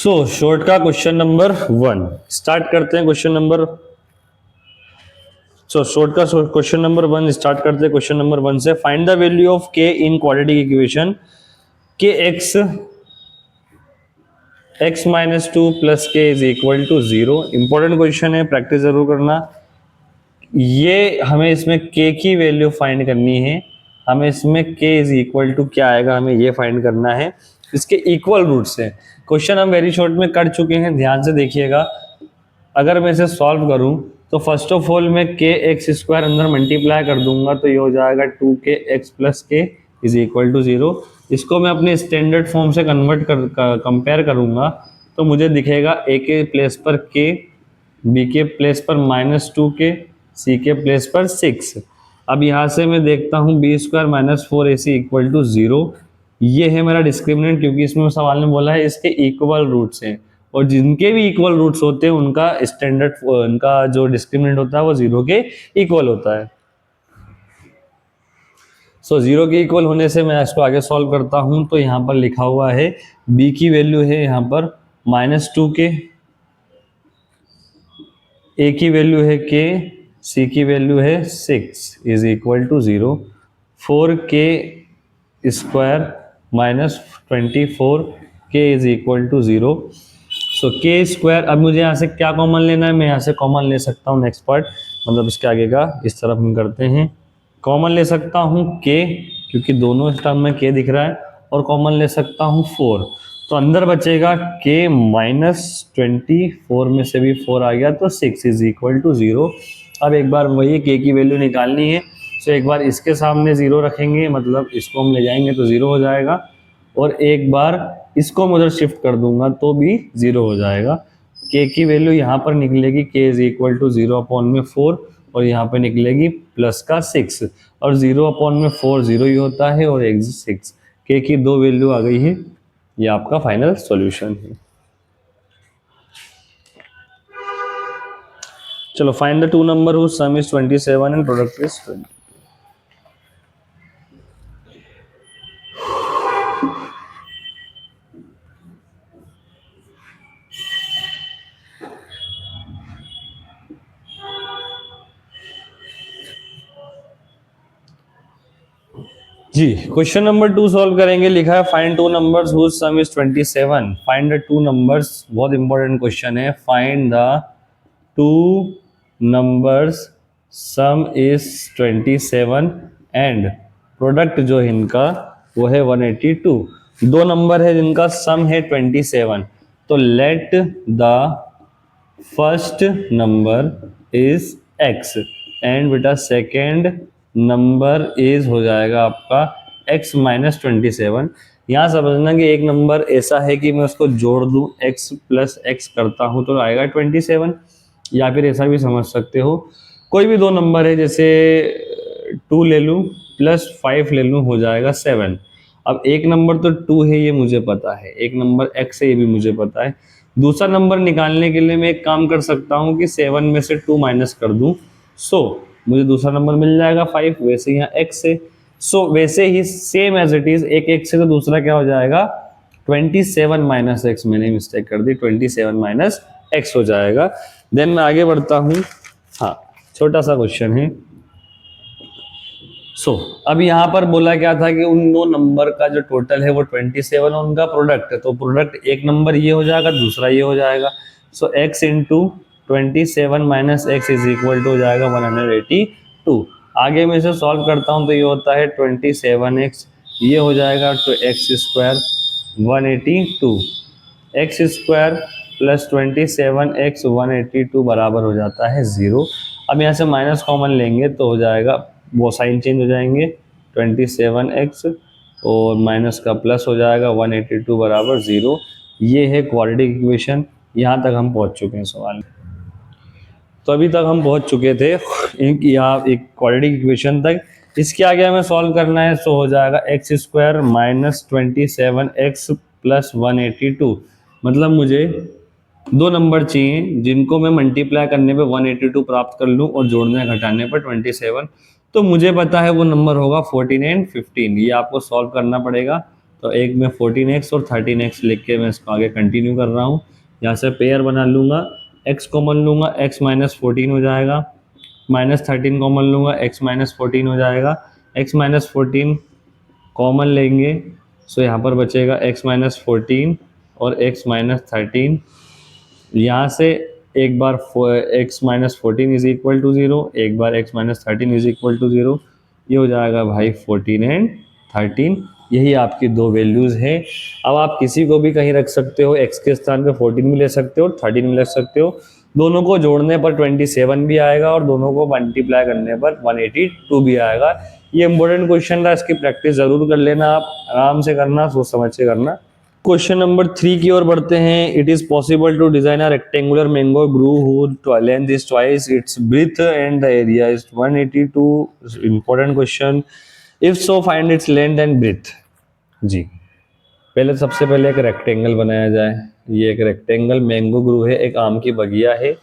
Short का question number 1 start करते हैं। शॉर्ट का क्वेश्चन नंबर 1 स्टार्ट करते हैं। क्वेश्चन नंबर 1 से find the value of k in quadratic equation k x minus two plus k is equal to 0। Important question है, practice जरूर करना। ये हमें इसमें k की वैल्यू फाइंड करनी है। हमें इसमें k इज इक्वल टू क्या आएगा, हमें ये फाइंड करना है। इसके इक्वल रूट्स हैं। क्वेश्चन हम वेरी शॉर्ट में कर चुके हैं, ध्यान से देखिएगा। अगर मैं इसे सॉल्व करूं तो फर्स्ट ऑफ ऑल मैं के एक्स स्क्वायर अंदर मल्टीप्लाई कर दूंगा तो ये हो जाएगा 2kx plus k is equal to 0। इसको मैं अपने स्टैंडर्ड फॉर्म से कंपेयर करूंगा तो मुझे दिखेगा a के प्लेस पर k, b के प्लेस पर -2k, c के प्लेस पर 6। अब यहाँ से मैं देखता हूँ b square minus 4ac equal to 0। ये है मेरा डिस्क्रिमिनेंट, क्योंकि इसमें सवाल ने बोला है इसके इक्वल रूट्स हैं, और जिनके भी इक्वल रूट्स होते हैं उनका उनका जो डिस्क्रिमिनेंट होता है वो 0 के इक्वल होता है। सो 0 के इक्वल होने से मैं इसको आगे सॉल्व करता हूं तो यहाँ पर लिखा हुआ है b की वैल्यू है यहाँ पर -2k, a की वैल्यू है k, c की वैल्यू है 6 is equal to 0। 4k square minus 24k is equal to 0। So k square, अब मुझे यहाँ से क्या कॉमन लेना है, मैं यहाँ से कॉमन ले सकता हूँ नेक्स्ट पार्ट, मतलब इसके आगे का इस तरफ हम करते हैं। कॉमन ले सकता हूँ के, क्योंकि दोनों टर्म में के दिख रहा है, और कॉमन ले सकता हूँ 4। तो अंदर बचेगा के -24 में से भी 4 आ गया तो 6 इज इक्वल टू 0। अब एक बार वही के की वैल्यू निकालनी है, तो एक बार इसके सामने 0 रखेंगे, मतलब इसको हम ले जाएंगे तो 0 हो जाएगा, और एक बार इसको मैं उधर शिफ्ट कर दूंगा तो भी 0 हो जाएगा। k की वैल्यू यहाँ पर निकलेगी k is equal to 0 upon में 4, और यहाँ पे निकलेगी प्लस का 6, और 0 अपॉन में 4 0 ही होता है, और एक 6। k की दो वैल्यू आ गई है, ये आपका फाइनल सॉल्यूशन है। चलो find the two number whose sum is 27 and product is 20। जी, क्वेश्चन नंबर 2 सॉल्व करेंगे। लिखा है find two numbers whose sum is 27। Find the two numbers, बहुत इंपॉर्टेंट क्वेश्चन है। Find the two numbers sum is 27 and product जो है इनका वो है 182। दो नंबर है जिनका सम है 27, तो let the first number is x and बेटा सेकेंड नंबर इज हो जाएगा आपका x माइनस 27। यहाँ समझना कि एक नंबर ऐसा है कि मैं उसको जोड़ दूं, x प्लस x करता हूं तो आएगा 27, या फिर ऐसा भी समझ सकते हो कोई भी दो नंबर है, जैसे 2 ले लूं प्लस 5 ले लूं, हो जाएगा 7। अब एक नंबर तो 2 है ये मुझे पता है, एक नंबर x है ये भी मुझे पता है। दूसरा नंबर निकालने के लिए मैं एक काम कर सकता हूँ कि 7 में से 2 माइनस कर दूं, सो मुझे दूसरा नंबर मिल जाएगा 5। वैसे यहाँ x है, सो वैसे ही सेम एज इट इज, एक x से तो दूसरा क्या हो जाएगा 27 माइनस x, मैंने मिस्टेक कर दी, 27 माइनस x हो जाएगा। देन मैं आगे बढ़ता हूँ। हाँ, छोटा सा क्वेश्चन है। सो अब यहाँ पर बोला क्या था कि उन दो नंबर का जो टोटल है वो 27 और उनका प्रोडक्ट है, तो प्रोडक्ट एक नंबर ये हो जाएगा, दूसरा ये हो जाएगा। So x into 27 minus x is equal to हो जाएगा 182। आगे मैं इसे सॉल्व करता हूँ तो ये होता है 27x, ये हो जाएगा तो x square 182, x square plus 27x 182 बराबर हो जाता है 0। अब यहाँ से माइनस कॉमन लेंगे तो हो जाएगा, वो साइन चेंज हो जाएंगे, 27x और माइनस का प्लस हो जाएगा 182 बराबर 0। ये है क्वाड्रेटिक इक्वेशन। यहाँ तक हम पहुँच चुके हैं सवाल। तो अभी तक हम पहुँच चुके थे यहाँ एक क्वाड्रेटिक इक्वेशन तक। इसके आगे हमें सॉल्व करना है, सो हो जाएगा x square minus 27x plus 182। मतलब मुझे दो नंबर चाहिए जिनको मैं मल्टीप्लाई करने पे 182 प्राप्त कर लूँ और जोड़ने घटाने पर 27। तो मुझे पता है वो नंबर होगा 14 एंड 15। ये आपको सॉल्व करना पड़ेगा। तो एक में 14x और 13x लिख के मैं इसको आगे कंटिन्यू कर रहा हूँ। यहाँ से पेयर बना लूँगा, x कॉमन लूँगा, x माइनस 14 हो जाएगा, माइनस 13 कॉमन लूँगा, x माइनस 14 हो जाएगा, x माइनस 14 कॉमन लेंगे, सो यहाँ पर बचेगा x माइनस 14 और x माइनस 13। यहाँ से एक बार x माइनस 14 इज इक्वल टू 0, एक बार x माइनस 13 इज इक्वल टू 0, ये हो जाएगा भाई 14 एंड 13। यही आपकी दो वैल्यूज़ है। अब आप किसी को भी कहीं रख सकते हो, x के स्थान पे 14 भी ले सकते हो, 13 भी ले सकते हो। दोनों को जोड़ने पर 27 भी आएगा और दोनों को मल्टीप्लाई करने पर 182 भी आएगा। ये इंपॉर्टेंट क्वेश्चन था, इसकी प्रैक्टिस ज़रूर कर लेना, आप आराम से करना, सोच समझ के करना। क्वेश्चन नंबर 3 की ओर बढ़ते हैं। It is possible to design a rectangular mango grove whose length is twice its breadth and the area is 182। Important question. If so find its length and breadth. जी, पहले सबसे पहले एक रेक्टेंगल बनाया जाए। ये एक रेक्टेंगल मैंगो ग्रू है, एक आम की बगिया है।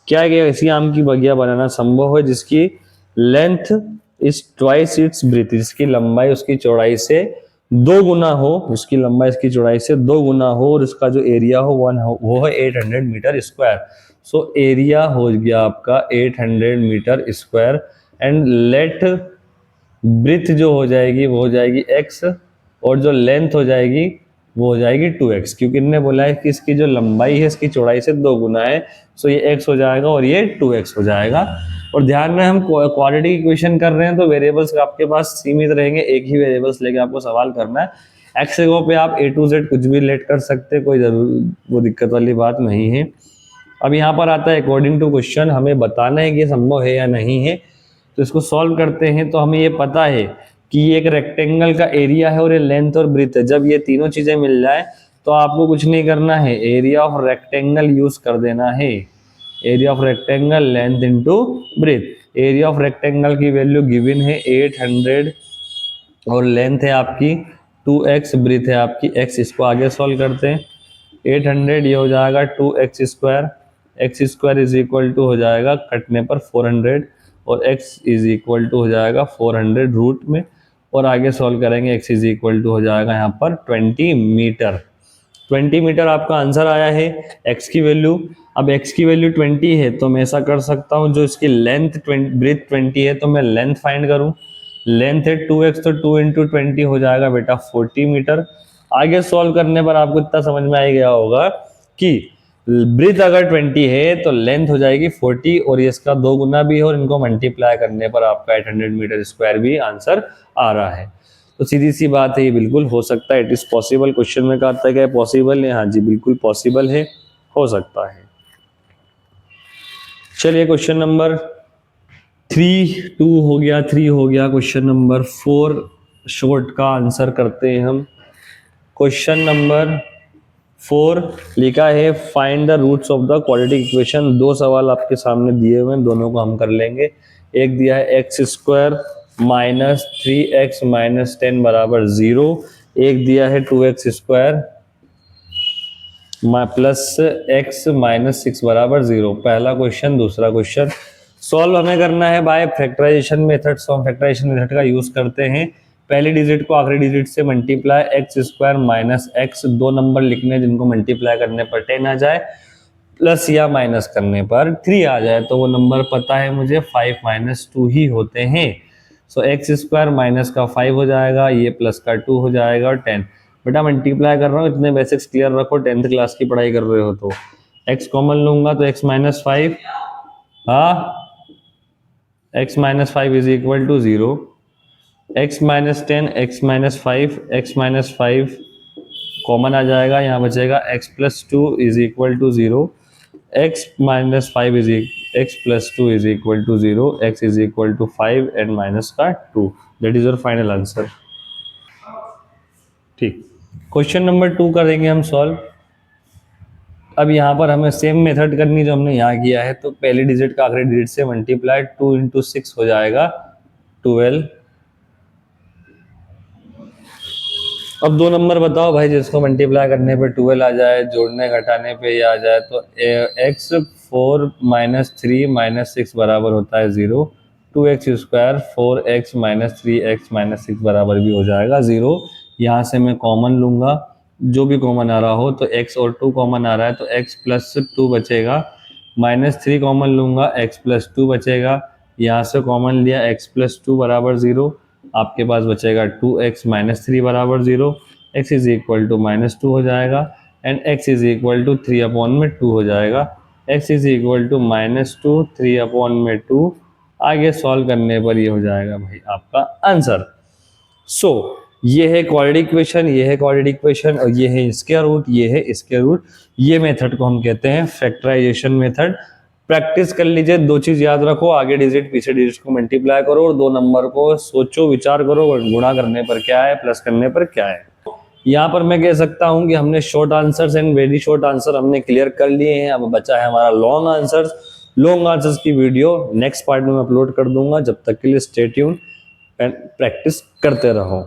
क्या है कि ऐसी आम की बगिया बनाना संभव है जिसकी length is twice its breath, जिसकी लंबाई उसकी चौड़ाई से दो गुना हो, उसकी लंबाई इसकी चौड़ाई से दो गुना हो, और इसका जो एरिया हो वो है 800 मीटर स्क्वायर। सो एरिया हो गया आपका 800 metre square and let breadth जो हो जाएगी वो हो जाएगी x, और जो लेंथ हो जाएगी वो हो जाएगी 2x, क्योंकि इन्होंने बोला है कि इसकी जो लंबाई है इसकी चौड़ाई से दो गुना है। सो ये x हो जाएगा और ये 2x हो जाएगा। और ध्यान में हम क्वाड्रेटिक इक्वेशन कर रहे हैं तो वेरिएबल्स आपके पास सीमित रहेंगे, एक ही वेरिएबल्स लेके आपको सवाल करना है। एक्स जगह पे आप a to z कुछ भी लेट कर सकते हैं, कोई जरूर वो दिक्कत वाली बात नहीं है। अब यहाँ पर आता है अकॉर्डिंग टू क्वेश्चन, हमें बताना है कि ये संभव है या नहीं है। तो इसको सॉल्व करते हैं। तो हमें ये पता है कि ये एक रेक्टेंगल का एरिया है और ये लेंथ और ब्रेथ है। जब ये तीनों चीजें मिल जाए तो आपको कुछ नहीं करना है, एरिया ऑफ रेक्टेंगल यूज कर देना है। Area of rectangle length into breadth. Area of rectangle की वैल्यू गिवन है 800 और लेंथ है आपकी 2x, ब्रेथ है आपकी x। इसको आगे सॉल्व करते हैं। 800 ये हो जाएगा 2x square, x square is equal to हो जाएगा कटने पर 400 और x इज इक्वल टू हो जाएगा 400 रूट में, और आगे सॉल्व करेंगे x इज इक्वल टू हो जाएगा यहाँ पर 20 मीटर। 20 मीटर आपका आंसर आया है। x की वैल्यू, अब x की वैल्यू 20 है तो मैं ऐसा कर सकता हूँ, जो इसकी लेंथ ब्रेथ 20 है तो मैं लेंथ फाइंड करूँ। लेंथ है 2x तो 2 इंटू 20 हो जाएगा बेटा 40 मीटर। आगे सॉल्व करने पर आपको इतना समझ में आ गया होगा कि ब्रेथ अगर 20 है तो लेंथ हो जाएगी 40 और ये इसका दो गुना भी है, और इनको मल्टीप्लाई करने पर आपका 800 मीटर स्क्वायर भी आंसर आ रहा है। तो सीधी सी बात है, ये बिल्कुल हो सकता है। It is possible. क्वेश्चन में कहा था कि पॉसिबल है, हाँ जी बिल्कुल पॉसिबल है, हो सकता है। चलिए क्वेश्चन नंबर 2 हो गया, 3 हो गया। क्वेश्चन नंबर 4 शॉर्ट का आंसर करते हैं हम। क्वेश्चन नंबर 4 लिखा है find the roots of the quadratic equation. दो सवाल आपके सामने दिए हुए हैं, दोनों को हम कर लेंगे। एक दिया है x square minus 3x minus 10 बराबर 0, एक दिया है 2x square plus x minus 6 बराबर 0। पहला क्वेश्चन। दूसरा क्वेश्चन सॉल्व हमें करना है बाय फैक्टराइजेशन मेथड। सो हम फैक्टराइजेशन मेथड का यूज करते हैं। पहले डिजिट को आखिरी डिजिट से multiply, x square minus x, दो नंबर लिखने जिनको मल्टीप्लाई करने पर 10 आ जाए, प्लस या माइनस करने पर 3 आ जाए। तो वो नंबर पता है मुझे 5 माइनस 2 ही होते हैं। सो एक्स स्क्वायर माइनस का 5 हो जाएगा, ये प्लस का 2 हो जाएगा और 10। बेटा मल्टीप्लाई कर रहा हूँ, इतने बेसिक्स क्लियर रखो, 10th क्लास की पढ़ाई कर रहे हो तो। x कॉमन लूंगा तो x माइनस 5, हाँ x minus 5 is equal to 0, x minus 10, x minus 5, x minus 5 common आ जाएगा, यहाँ बचेगा x plus 2 is equal to 0, x minus 5 is x plus 2 is equal to 0, x is equal to 5 and minus का 2। That is your final answer. ठीक, question number 2 करेंगे हम solve. अब यहाँ पर हमें सेम मेथड करनी जो हमने यहाँ किया है। तो पहले डिजिट का आखिरी डिजिट से मल्टीप्लाई, 2 इंटू 6 हो जाएगा 12। अब दो नंबर बताओ भाई जिसको मल्टीप्लाई करने पे 12 आ जाए, जोड़ने घटाने पे ये आ जाए। तो x 4 माइनस 3 माइनस 6 बराबर होता है 0, 2x square 4x minus 3x minus 6 बराबर भी हो जाएगा 0। यहाँ से मैं कॉमन लूँगा, जो भी कॉमन आ रहा हो, तो x और 2 कॉमन आ रहा है तो x प्लस 2 बचेगा, -3 कॉमन लूँगा x प्लस 2 बचेगा, यहाँ से कॉमन लिया x प्लस 2 बराबर 0, आपके पास बचेगा 2x माइनस 3 बराबर 0, x इज इक्वल टू -2 हो जाएगा and x is equal to 3 upon में 2 हो जाएगा, x is equal to -2 3 upon में 2, आगे सॉल्व करने पर ये हो जाएगा भाई आपका आंसर। सो ये है क्वाड्रेटिक इक्वेशन, ये है क्वाड्रेटिक इक्वेशन और ये है स्क्वायर रूट, ये है स्क्वायर रूट। ये मेथड को हम कहते हैं फैक्टराइजेशन मेथड। प्रैक्टिस कर लीजिए, दो चीज याद रखो, आगे डिजिट पीछे डिजिट को मल्टीप्लाई करो और दो नंबर को सोचो विचार करो, गुणा करने पर क्या है, प्लस करने पर क्या है। यहाँ पर मैं कह सकता हूँ कि हमने short answers and very short answer हमने क्लियर कर लिए हैं। अब बचा है हमारा लॉन्ग आंसर्स। लॉन्ग आंसर्स की वीडियो नेक्स्ट पार्ट में मैं अपलोड कर दूंगा। जब तक के लिए स्टे ट्यून एंड प्रैक्टिस करते रहो।